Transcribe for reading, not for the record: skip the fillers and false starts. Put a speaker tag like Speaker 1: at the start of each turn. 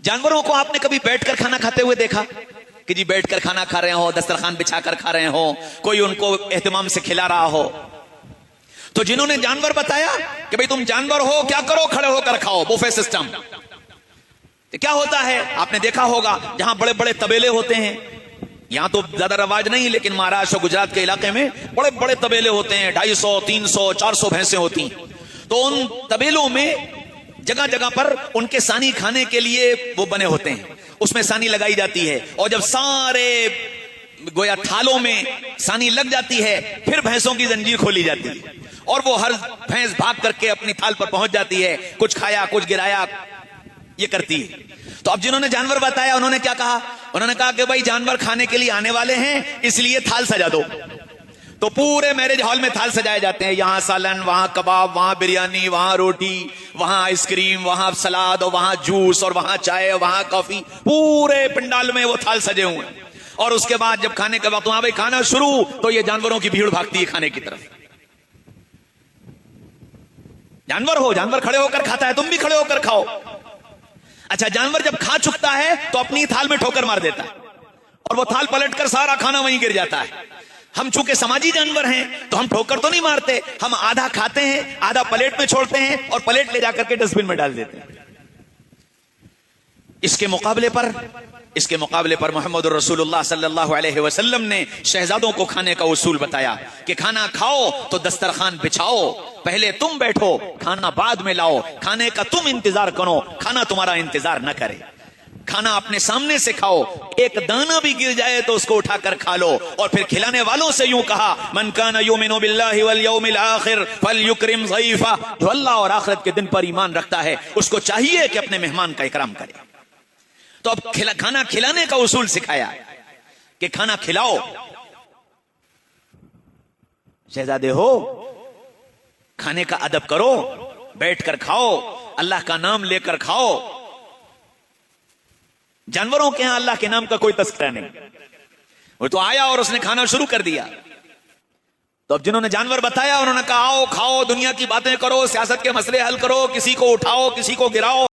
Speaker 1: जानवरों को आपने कभी बैठकर खाना खाते हुए देखा कि जी बैठकर खाना खा रहे हो, दस्तरखान बिछाकर खा रहे हो, कोई उनको एहतमाम से खिला रहा हो? तो जिन्होंने जानवर बताया कि भाई तुम जानवर हो, क्या करो, खड़े होकर खाओ, बुफे सिस्टम। तो क्या होता है, आपने देखा होगा जहां बड़े बड़े तबेले होते हैं, यहां तो ज्यादा रवाज नहीं, लेकिन महाराष्ट्र और गुजरात के इलाके में बड़े बड़े तबेले होते हैं, 250, 300, 400 भैंसें होती। तो उन तबेलों में जगह जगह पर उनके सानी खाने के लिए वो बने होते हैं, उसमें सानी लगाई जाती है, और जब सारे गोया थालों में सानी लग जाती है, फिर भैंसों की जंजीर खोली जाती है और वो हर भैंस भाग करके अपनी थाल पर पहुंच जाती है, कुछ खाया कुछ गिराया, ये करती है। तो अब जिन्होंने जानवर बताया उन्होंने क्या कहा, उन्होंने कहा कि भाई जानवर खाने के लिए आने वाले हैं, इसलिए थाल सजा दो। तो पूरे मैरिज हॉल में थाल सजाए जाते हैं, यहां सालन, वहां कबाब, वहां बिरयानी, वहां रोटी, वहां आइसक्रीम, वहां सलाद, और वहां जूस, और वहां चाय, वहां कॉफी, पूरे पंडाल में वो थाल सजे हुए हैं। और उसके बाद जब खाने का वक्त, वहां भाई खाना शुरू, तो ये जानवरों की भीड़ भागती है खाने की तरफ। जानवर हो, जानवर खड़े होकर खाता है, तुम भी खड़े होकर खाओ। अच्छा, जानवर जब खा चुकता है तो अपनी थाल में ठोकर मार देता है और वो थाल पलटकर सारा खाना वहीं गिर जाता है। हम चूंकि समाजी जानवर हैं तो हम ठोकर तो नहीं मारते, हम आधा खाते हैं, आधा प्लेट में छोड़ते हैं और प्लेट ले जाकर के डस्टबिन में डाल देते हैं। इसके मुकाबले पर मोहम्मद रसूलुल्लाह सल्लल्लाहु अलैहि वसल्लम ने शहजादों को खाने का उसूल बताया कि खाना खाओ तो दस्तरखान बिछाओ, पहले तुम बैठो, खाना बाद में लाओ, खाने का तुम इंतजार करो, खाना तुम्हारा इंतजार न करे। खाना अपने सामने से खाओ, एक दाना भी गिर जाए तो उसको उठाकर खा लो। और फिर खिलाने वालों से यूं कहा, मन काना युमिनु बिल्लाहि वल यौमिल आखिर फलयुक्रिम ज़ईफा, जो अल्लाह और आखिरत के दिन पर ईमान रखता है उसको चाहिए कि अपने मेहमान का इकराम करे। तो अब खाना खिलाने का उसूल सिखाया कि खाना खिलाओ। शहजादे हो, खाने का अदब करो, बैठकर खाओ, अल्लाह का नाम लेकर खाओ। जानवरों के यहां अल्लाह के नाम का कोई तस्करा नहीं, वो तो आया और उसने खाना शुरू कर दिया। तो अब जिन्होंने जानवर बताया उन्होंने कहा आओ खाओ, दुनिया की बातें करो, सियासत के मसले हल करो, किसी को उठाओ किसी को गिराओ।